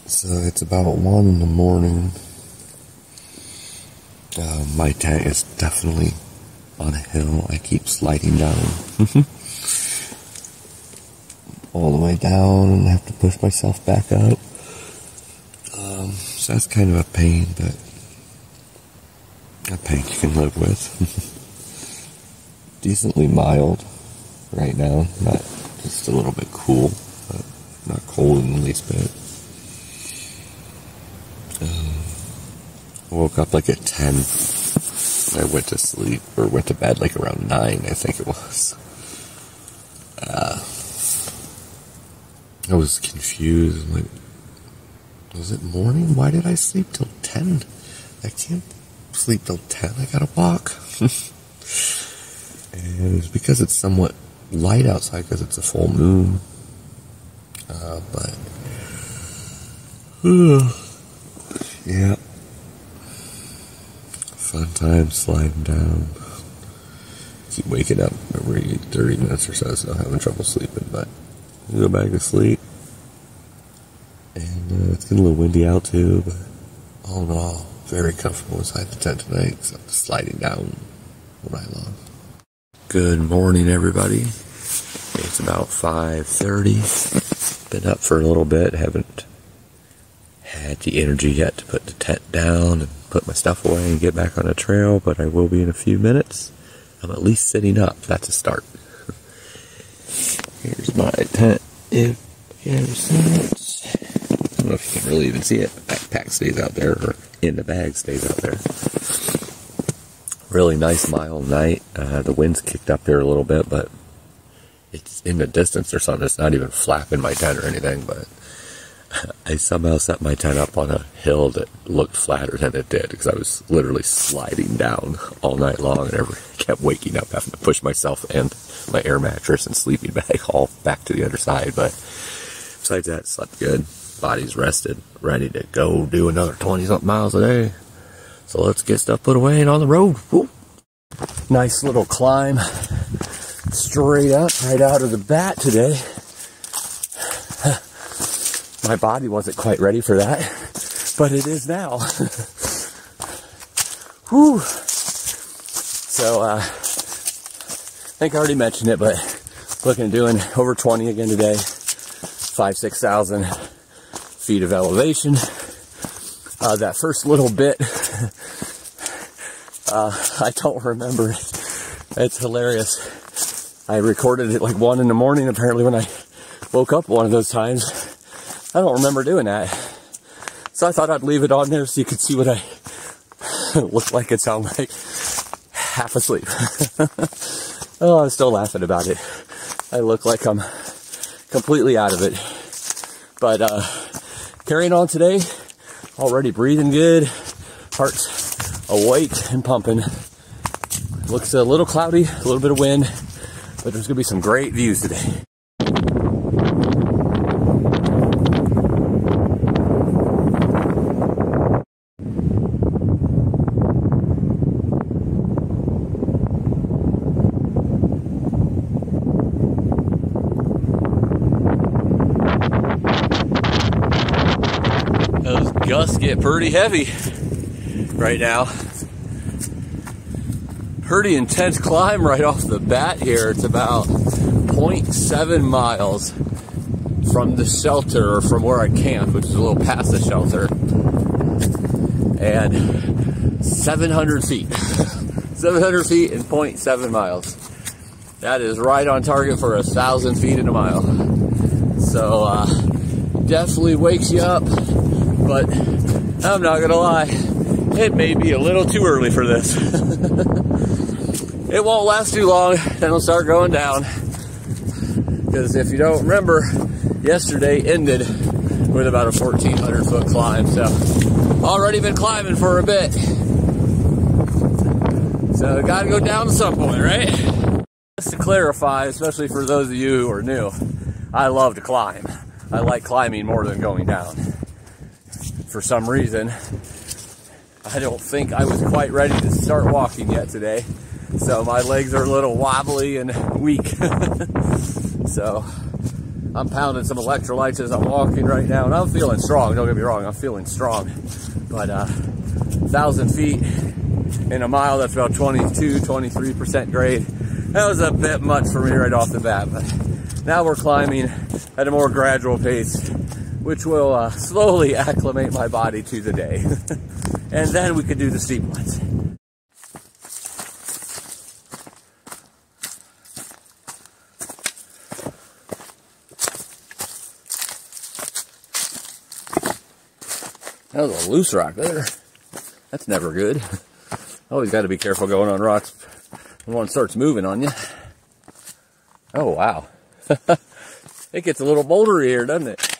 So it's about 1 in the morning. My tent is definitely on a hill. I keep sliding down all the way down and I have to push myself back up. So that's kind of a pain, but a pain you can live with. Decently mild right now, not just a little bit cool, but not cold in the least bit. I woke up like at 10. I went to sleep, or went to bed like around 9, I think it was. I was confused. I'm like, was it morning? Why did I sleep till 10? I can't sleep till 10. I gotta walk. And it's because it's somewhat light outside because it's a full moon. Yeah. Fun time sliding down. Keep waking up every 30 minutes or so having trouble sleeping, but I go back to sleep. And it's getting a little windy out too, but all in all, very comfortable inside the tent tonight, except sliding down all night long. Good morning, everybody. It's about 5:30. Been up for a little bit, haven't had the energy yet to put the tent down and put my stuff away and get back on the trail, but I will be in a few minutes. I'm at least sitting up. That's a start. Here's my tent. If you ever seen it. I don't know if you can really even see it. The backpack stays out there, or in the bag stays out there. Really nice mild night. The wind's kicked up here a little bit, but it's in the distance or something. It's not even flapping my tent or anything, but I somehow set my tent up on a hill that looked flatter than it did because I was literally sliding down all night long and I kept waking up having to push myself and my air mattress and sleeping bag all back to the other side. But besides that, slept good. Body's rested, ready to go do another 20-something miles a day. So let's get stuff put away and on the road. Woo. Nice little climb straight up right out of the bat today. My body wasn't quite ready for that, but it is now. Whew. So, I think I already mentioned it, but looking at doing over 20 again today. 5,000-6,000 feet of elevation. That first little bit, I don't remember it. It's hilarious. I recorded it like 1 in the morning, apparently, when I woke up one of those times. I don't remember doing that. So I thought I'd leave it on there so you could see what I look like and sound like half asleep. Oh, I'm still laughing about it. I look like I'm completely out of it. But carrying on today, already breathing good, heart's awake and pumping. Looks a little cloudy, a little bit of wind, but there's gonna be some great views today. Those gusts get pretty heavy right now. Pretty intense climb right off the bat here. It's about 0.7 miles from the shelter, or from where I camped, which is a little past the shelter, and 700 feet. 700 feet and 0.7 miles. That is right on target for 1,000 feet in a mile. So definitely wakes you up, but I'm not gonna lie, it may be a little too early for this. It won't last too long, then it'll start going down. Because if you don't remember, yesterday ended with about a 1,400 foot climb. So already been climbing for a bit. So gotta go down at some point, right? Just to clarify, especially for those of you who are new, I love to climb. I like climbing more than going down. For some reason, I don't think I was quite ready to start walking yet today. So my legs are a little wobbly and weak. So I'm pounding some electrolytes as I'm walking right now, and I'm feeling strong. Don't get me wrong, I'm feeling strong. But 1,000 feet in a mile, that's about 23% grade. That was a bit much for me right off the bat, but now we're climbing at a more gradual pace, which will slowly acclimate my body to the day. And then we could do the steep ones. That was a loose rock there. That's never good. Always got to be careful going on rocks when one starts moving on you. Oh, wow. It gets a little bouldery here, doesn't it?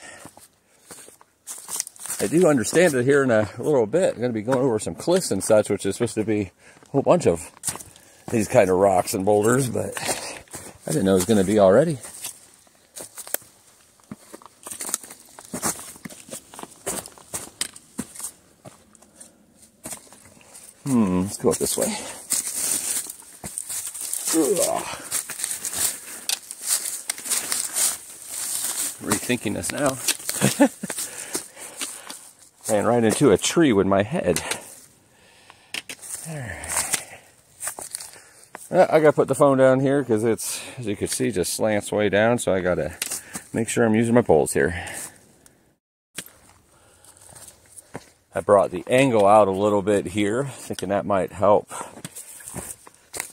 I do understand it here in a little bit. I'm going to be going over some cliffs and such, which is supposed to be a whole bunch of these kind of rocks and boulders, but I didn't know it was going to be already. Let's go up this way. Ugh. Rethinking this now. Ran right into a tree with my head. I gotta put the phone down here because it's, as you can see, just slants way down, so I gotta make sure I'm using my poles here. I brought the angle out a little bit here, thinking that might help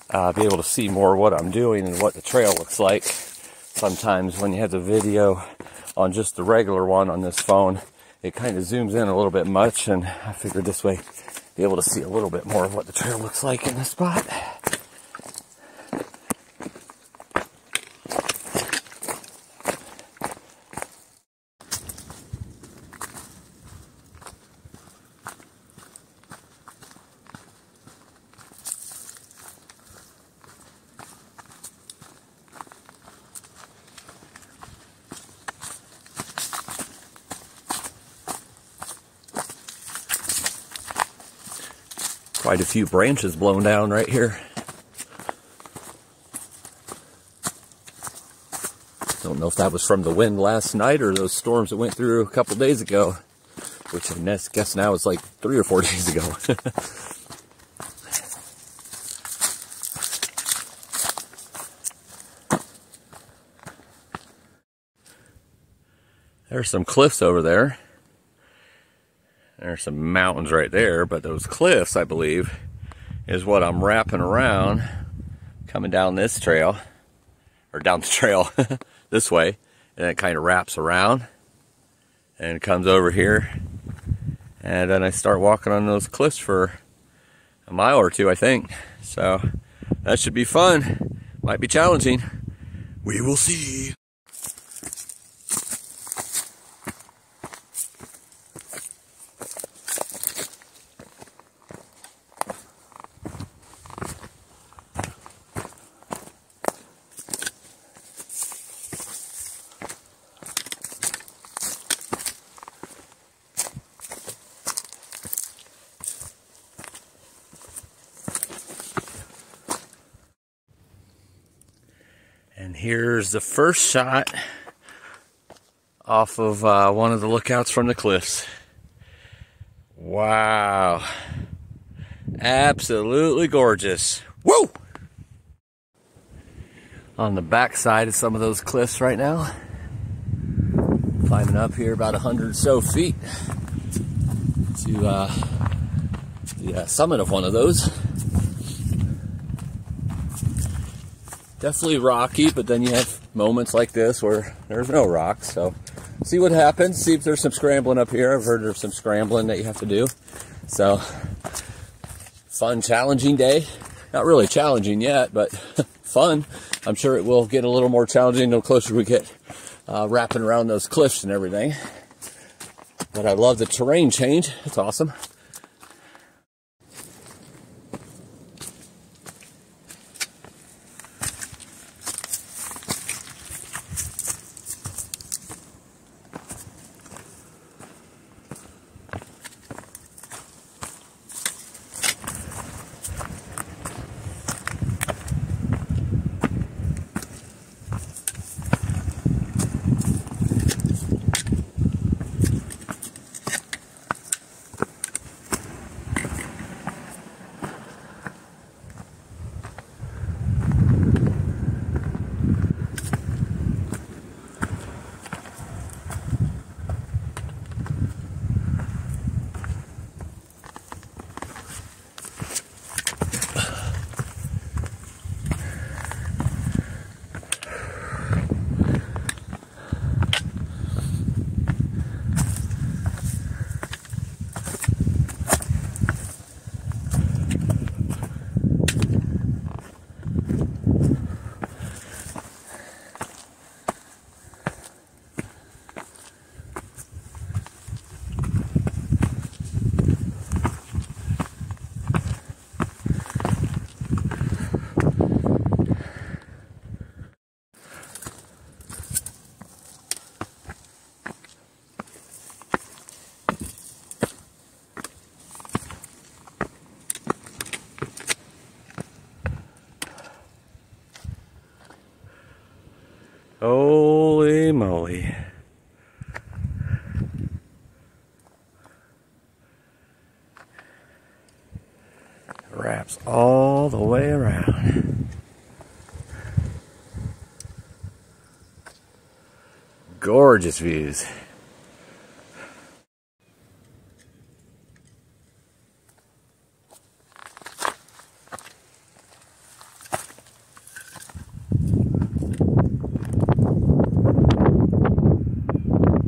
be able to see more what I'm doing and what the trail looks like. Sometimes when you have the video on just the regular one on this phone, it kind of zooms in a little bit much, and I figured this way be able to see a little bit more of what the trail looks like in this spot. Quite a few branches blown down right here. Don't know if that was from the wind last night or those storms that went through a couple days ago, which I guess now it's like 3 or 4 days ago. There's some cliffs over there. There's some mountains right there, but those cliffs, I believe, is what I'm wrapping around, coming down this trail, or down the trail this way, and it kind of wraps around and comes over here, and then I start walking on those cliffs for a mile or two, I think. So that should be fun. Might be challenging. We will see. And here's the first shot off of one of the lookouts from the cliffs. Wow. Absolutely gorgeous. Woo! On the back side of some of those cliffs right now. Climbing up here about 100 or so feet to the summit of one of those. Definitely rocky, but then you have moments like this where there's no rocks. So see what happens. See if there's some scrambling up here. I've heard there's some scrambling that you have to do. So fun, challenging day. Not really challenging yet, but fun. I'm sure it will get a little more challenging the closer we get wrapping around those cliffs and everything. But I love the terrain change. It's awesome. Gorgeous views.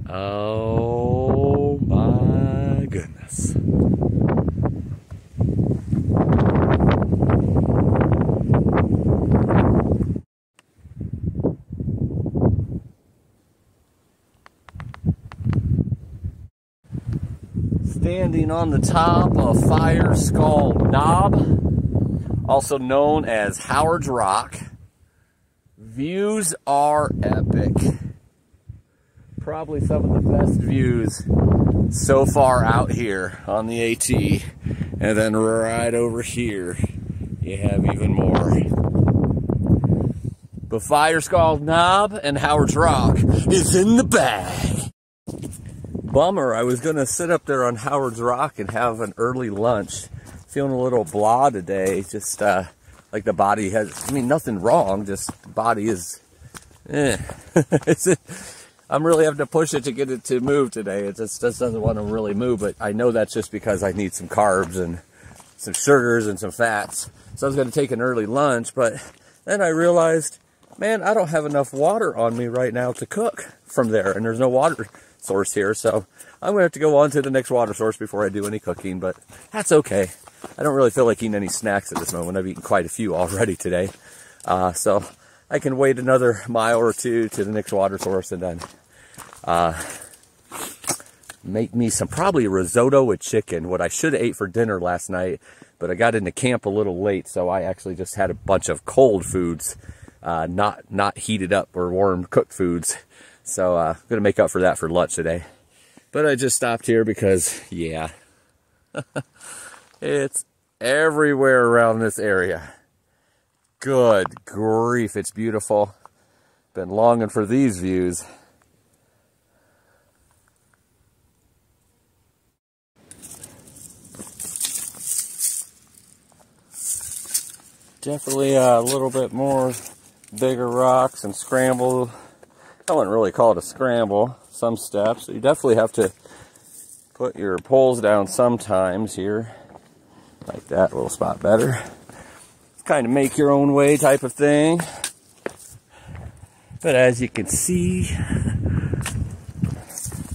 Oh my goodness. Standing on the top of Fire Skull Knob, also known as Howard's Rock. Views are epic. Probably some of the best views so far out here on the AT. And then right over here, you have even more. But Fire Skull Knob and Howard's Rock is in the bag. Bummer, I was gonna sit up there on Howard's Rock and have an early lunch. Feeling a little blah today, just like the body has, I mean, nothing wrong, just the body is, I'm really having to push it to get it to move today. It just doesn't want to really move, but I know that's just because I need some carbs and some sugars and some fats. So I was gonna take an early lunch, but then I realized, man, I don't have enough water on me right now to cook from there, and there's no water source here, so I'm gonna have to go on to the next water source before I do any cooking, but that's okay. I don't really feel like eating any snacks at this moment. I've eaten quite a few already today, so I can wait another mile or two to the next water source and then make me some probably risotto with chicken, what I should have ate for dinner last night, but I got into camp a little late, so I actually just had a bunch of cold foods, not heated up or warm cooked foods. So I'm gonna make up for that for lunch today. But I just stopped here because, yeah, it's everywhere around this area. Good grief, it's beautiful. Been longing for these views. Definitely a little bit more bigger rocks and scramble. I wouldn't really call it a scramble, some steps. You definitely have to put your poles down sometimes here. Like that little spot better. Kind of make your own way type of thing. But as you can see,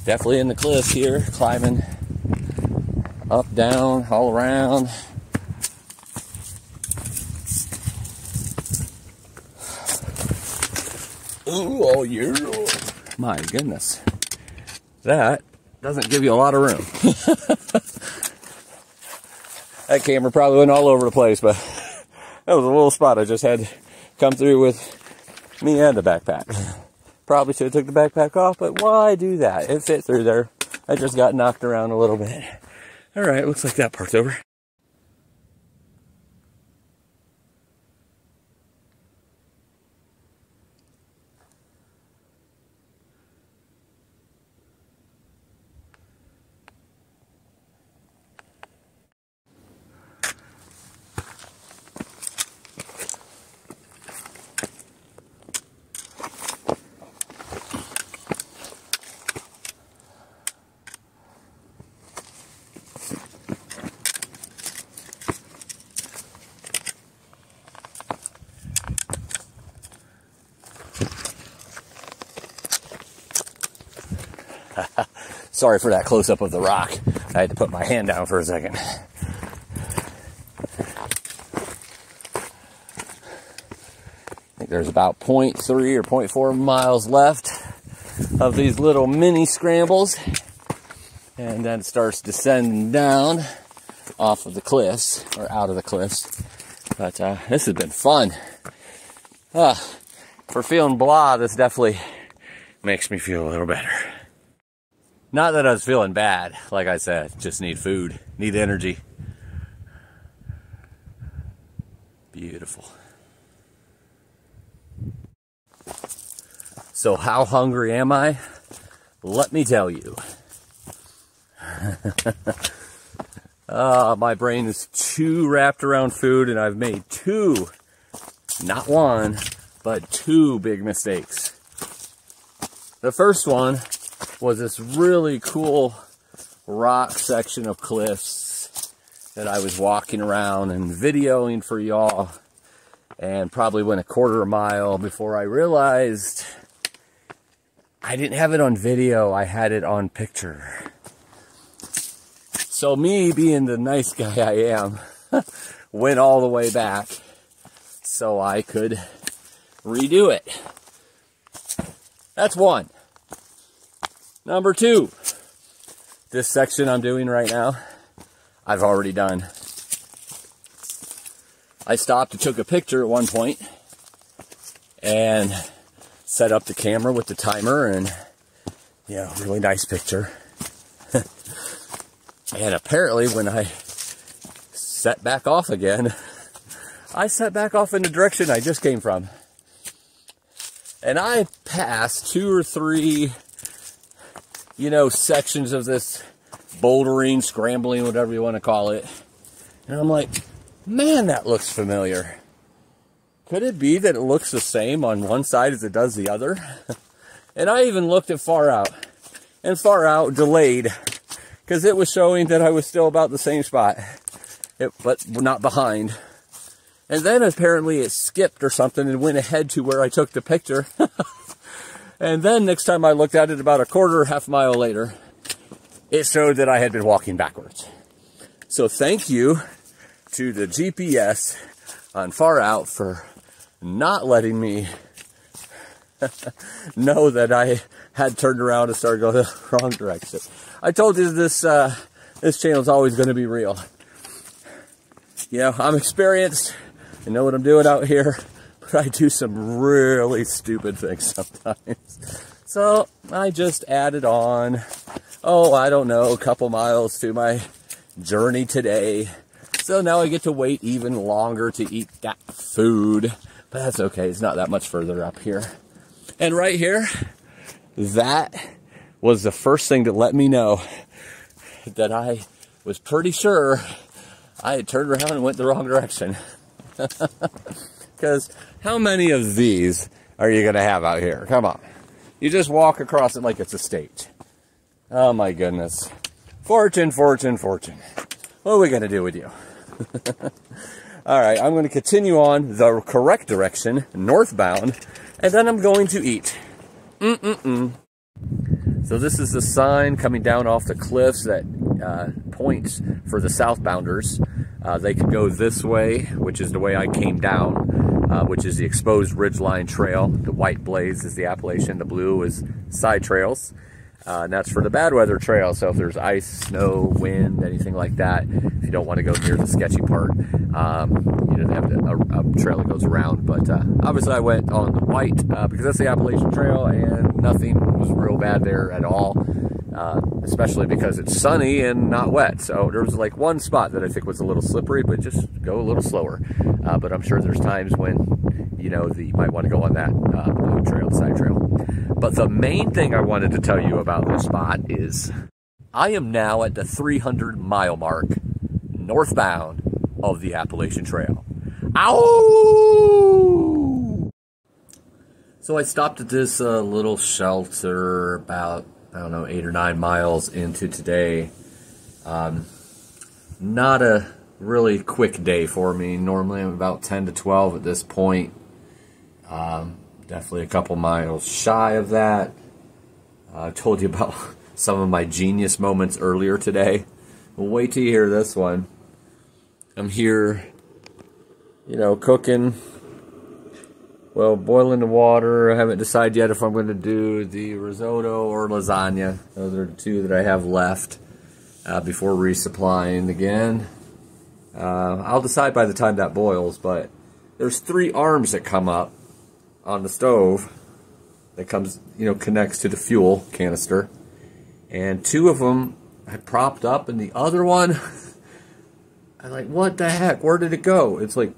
definitely in the cliffs here, climbing up, down, all around. Ooh, oh yeah. My goodness. That doesn't give you a lot of room. That camera probably went all over the place, but that was a little spot I just had to come through with me and the backpack. Probably should have took the backpack off, but why do that? It fit through there. I just got knocked around a little bit. All right, looks like that part's over. Sorry for that close-up of the rock. I had to put my hand down for a second. I think there's about 0.3 or 0.4 miles left of these little mini scrambles. And then it starts descending down off of the cliffs, or out of the cliffs. But this has been fun. For feeling blah, this definitely makes me feel a little better. Not that I was feeling bad, like I said, just need food, need energy. Beautiful. So how hungry am I? Let me tell you. My brain is too wrapped around food, and I've made two, not one, but two big mistakes. The first one was this really cool rock section of cliffs that I was walking around and videoing for y'all, and probably went a quarter mile before I realized I didn't have it on video, I had it on picture. So me, being the nice guy I am, went all the way back so I could redo it. That's one. Number two, this section I'm doing right now, I've already done. I stopped and took a picture at one point and set up the camera with the timer, and yeah, really nice picture. And apparently when I set back off again, I set back off in the direction I just came from. And I passed 2 or 3, you know, sections of this bouldering, scrambling, whatever you want to call it. And I'm like, man, that looks familiar. Could it be that it looks the same on one side as it does the other? And I even looked at far out. And far out delayed, because it was showing that I was still about the same spot, but not behind. And then apparently it skipped or something and went ahead to where I took the picture. And then next time I looked at it about a quarter, half mile later, it showed that I had been walking backwards. So thank you to the GPS on Far Out for not letting me know that I had turned around and started going the wrong direction. I told you this channel is always going to be real. You know, I'm experienced. I know what I'm doing out here, but I do some really stupid things sometimes. So I just added on, oh, I don't know, a couple miles to my journey today. So now I get to wait even longer to eat that food. But that's okay, it's not that much further up here. And right here, that was the first thing that let me know that I was pretty sure I had turned around and went the wrong direction. Because how many of these are you going to have out here? Come on. You just walk across it like it's a stage. Oh my goodness. Fortune, fortune, fortune. What are we going to do with you? Alright, I'm going to continue on the correct direction, northbound, and then I'm going to eat. So this is the sign coming down off the cliffs that points for the southbounders. They can go this way, which is the way I came down, which is the exposed ridgeline trail. The white blaze is the Appalachian, the blue is side trails. And that's for the bad weather trail. So if there's ice, snow, wind, anything like that, if you don't want to go near the sketchy part, you know, they have a trail that goes around. But obviously I went on the white because that's the Appalachian trail, and nothing was real bad there at all. Especially because it's sunny and not wet. So there was like one spot that I think was a little slippery, but just go a little slower. But I'm sure there's times when, you know, you might want to go on that blue trail, the side trail. But the main thing I wanted to tell you about this spot is I am now at the 300-mile mark northbound of the Appalachian Trail. Ow! So I stopped at this little shelter about, I don't know, 8 or 9 miles into today. Not a really quick day for me. Normally I'm about 10 to 12 at this point. Definitely a couple miles shy of that. I told you about some of my genius moments earlier today. Well, wait till you hear this one. I'm here, you know, cooking. Well, boiling the water. I haven't decided yet if I'm going to do the risotto or lasagna. Those are the two that I have left before resupplying again. I'll decide by the time that boils, but there's 3 arms that come up on the stove that comes, you know, connects to the fuel canister. And 2 of them I propped up, and the other one, I'm like, what the heck? Where did it go? It's like,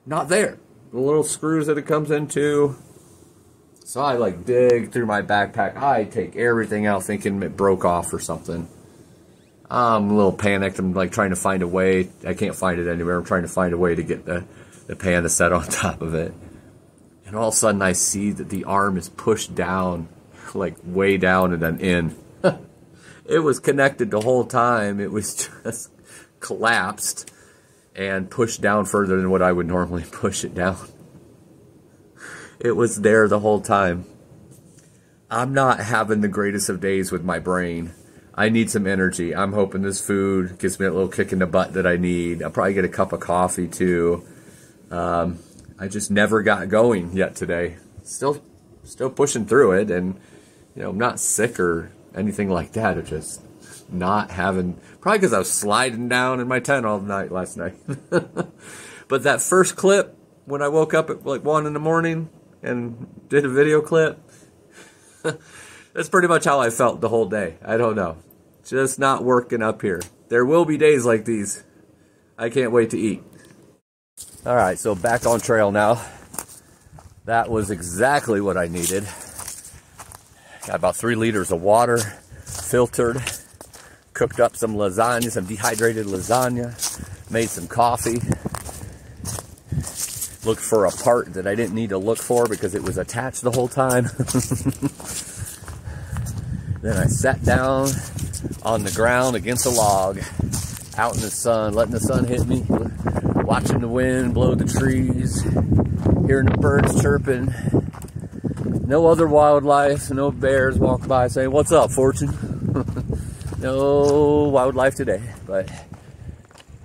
not there. The little screws that it comes into. So I like dig through my backpack. I take everything out thinking it broke off or something. I'm a little panicked. I'm like trying to find a way. I can't find it anywhere. I'm trying to find a way to get the pan to set on top of it. And all of a sudden I see that the arm is pushed down like way down and then in. It was connected the whole time. It was just collapsed and pushed down further than what I would normally push it down. It was there the whole time. I'm not having the greatest of days with my brain. I need some energy. I'm hoping this food gives me a little kick in the butt that I need. I'll probably get a cup of coffee too. I just never got going yet today. Still pushing through it, and you know, I'm not sick or anything like that. It's just not having, probably because I was sliding down in my tent all night last night. But that first clip, when I woke up at like 1 in the morning and did a video clip, that's pretty much how I felt the whole day. I don't know. Just not working up here. There will be days like these. I can't wait to eat. All right, so back on trail now. That was exactly what I needed. Got about 3 liters of water, filtered, cooked up some lasagna, some dehydrated lasagna, made some coffee. Looked for a part that I didn't need to look for because it was attached the whole time. Then I sat down on the ground against a log, out in the sun, letting the sun hit me, watching the wind blow the trees, hearing the birds chirping. No other wildlife, no bears walk by saying, "What's up, Fortune?" No wildlife today, but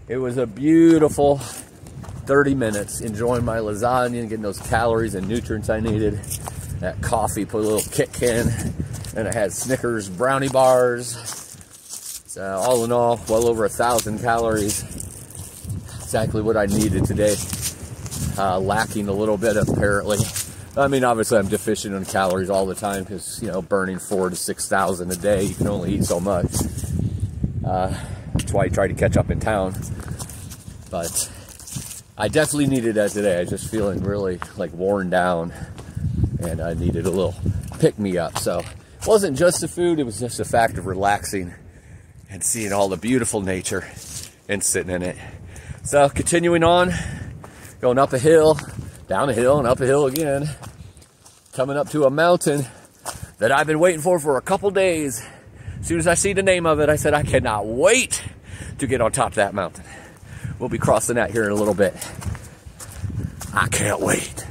it was a beautiful 30 minutes enjoying my lasagna and getting those calories and nutrients I needed. That coffee put a little kick in, and I had Snickers brownie bars. So all in all, well over 1,000 calories. Exactly what I needed today. Lacking a little bit apparently. I mean, obviously I'm deficient in calories all the time because, you know, burning 4,000 to 6,000 a day, you can only eat so much. That's why I try to catch up in town. But I definitely needed that today. I was just feeling really like worn down, and I needed a little pick-me-up. So it wasn't just the food, it was just the fact of relaxing and seeing all the beautiful nature and sitting in it. So continuing on, going up a hill, down a hill, and up a hill again, coming up to a mountain that I've been waiting for a couple days. As soon as I see the name of it, I said I cannot wait to get on top of that mountain. We'll be crossing that here in a little bit. I can't wait.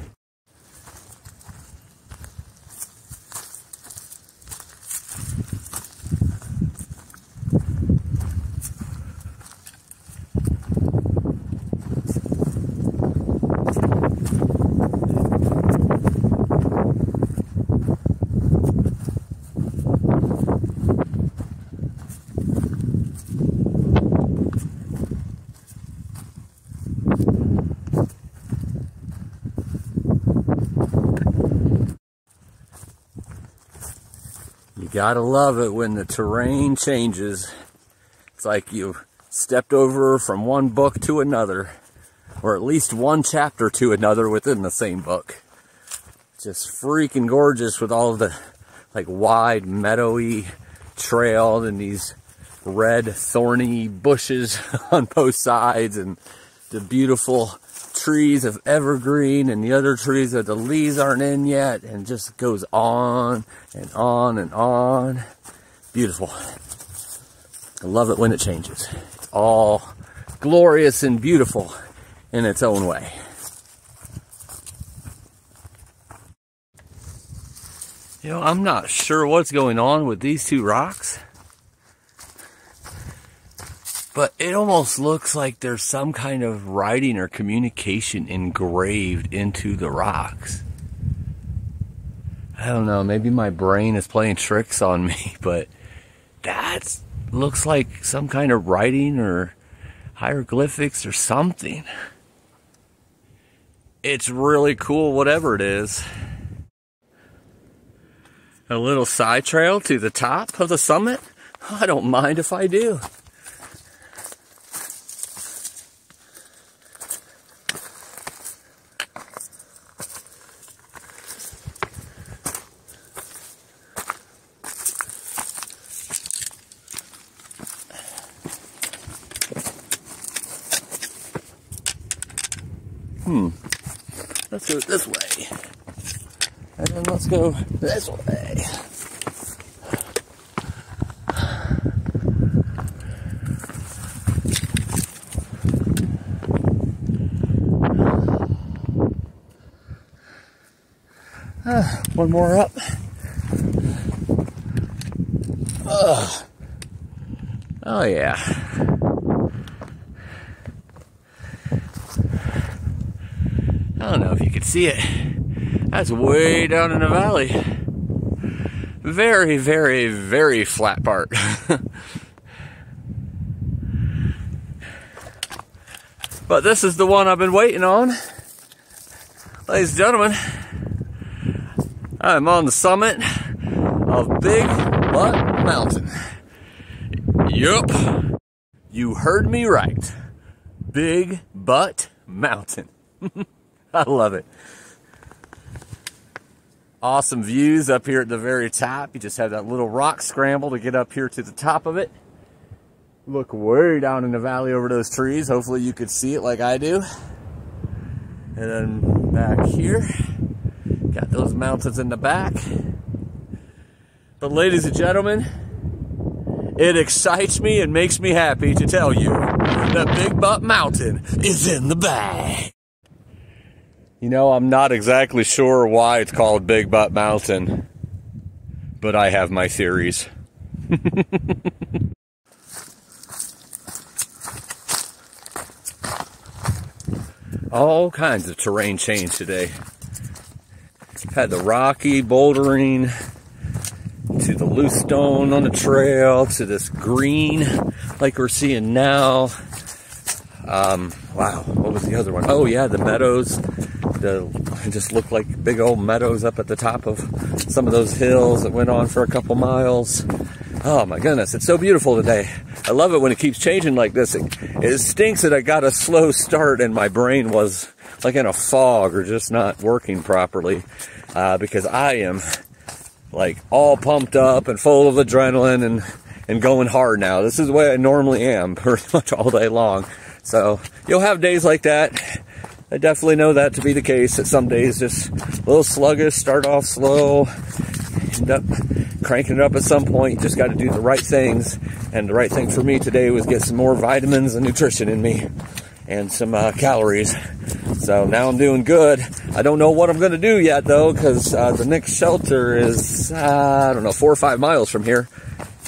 You gotta love it when the terrain changes. It's like you've stepped over from one book to another, or at least one chapter to another within the same book. Just freaking gorgeous with all of the like wide meadowy trail and these red thorny bushes on both sides, and the beautiful trees of evergreen and the other trees that the leaves aren't in yet, and just goes on and on and on. Beautiful. I love it when it changes. It's all glorious and beautiful in its own way. You know, I'm not sure what's going on with these two rocks, but it almost looks like there's some kind of writing or communication engraved into the rocks. I don't know, maybe my brain is playing tricks on me, but that looks like some kind of writing or hieroglyphics or something. It's really cool, whatever it is. A little side trail to the top of the summit? I don't mind if I do. Let's go this way. And then let's go this way. One more up. Oh yeah. I don't know if you could see it. That's way down in the valley. Very, very, very flat part. But this is the one I've been waiting on. Ladies and gentlemen, I'm on the summit of Big Butt Mountain. Yup, you heard me right. Big Butt Mountain. I love it. Awesome views up here at the very top. You just have that little rock scramble to get up here to the top of it. Look way down in the valley over those trees. Hopefully you could see it like I do. And then back here, got those mountains in the back. But ladies and gentlemen, it excites me and makes me happy to tell you that Big Butt Mountain is in the bag. You know, I'm not exactly sure why it's called Big Butt Mountain, but I have my theories. All kinds of terrain change today. Had the rocky bouldering, to the loose stone on the trail, to this green like we're seeing now. Wow, what was the other one? Oh yeah, the meadows. It just looked like big old meadows up at the top of some of those hills that went on for a couple miles. Oh my goodness, it's so beautiful today. I love it when it keeps changing like this. It stinks that I got a slow start and my brain was like in a fog or just not working properly, because I am like all pumped up and full of adrenaline and going hard now. This is the way I normally am pretty much all day long. So you'll have days like that. I definitely know that to be the case, that some days just a little sluggish, start off slow, end up cranking it up at some point. You just got to do the right things. And the right thing for me today was get some more vitamins and nutrition in me and some calories. So now I'm doing good. I don't know what I'm going to do yet though, because the next shelter is, I don't know, 4 or 5 miles from here.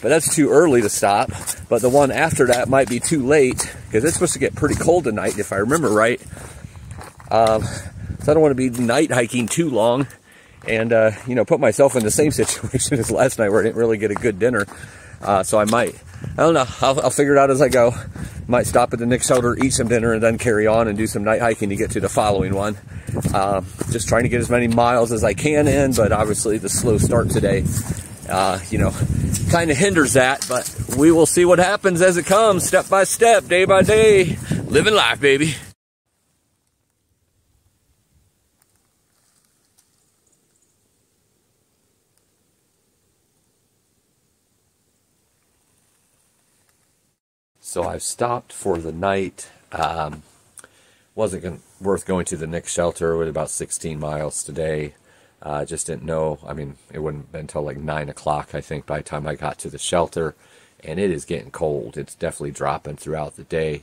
But that's too early to stop. But the one after that might be too late, because it's supposed to get pretty cold tonight if I remember right. So I don't want to be night hiking too long and, you know, put myself in the same situation as last night where I didn't really get a good dinner. So I don't know, I'll figure it out as I go. Might stop at the next shelter, eat some dinner, and then carry on and do some night hiking to get to the following one. Just trying to get as many miles as I can in, but obviously the slow start today, you know, kind of hinders that, but we will see what happens as it comes, step by step, day by day, living life, baby. So I've stopped for the night. Wasn't worth going to the next shelter. With about 16 miles today. Just didn't know. I mean, it wouldn't have been until like 9 o'clock, I think, by the time I got to the shelter. And it is getting cold. It's definitely dropping throughout the day.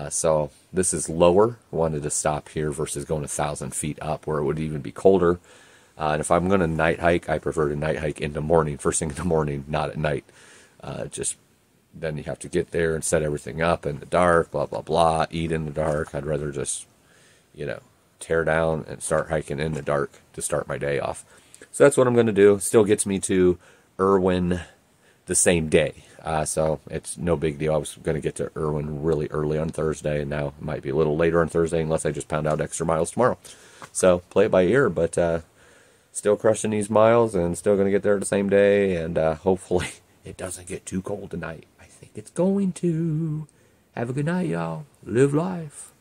So this is lower. Wanted to stop here versus going 1,000 feet up where it would even be colder. And if I'm going to night hike, I prefer to night hike in the morning, first thing in the morning, not at night. Just then you have to get there and set everything up in the dark, blah, blah, blah, eat in the dark. I'd rather just, you know, tear down and start hiking in the dark to start my day off. So that's what I'm going to do. Still gets me to Irwin the same day. So it's no big deal. I was going to get to Irwin really early on Thursday, and now it might be a little later on Thursday unless I just pound out extra miles tomorrow. So play it by ear, but still crushing these miles and still going to get there the same day, and hopefully it doesn't get too cold tonight. I think it's going to. Have a good night, y'all. Live life.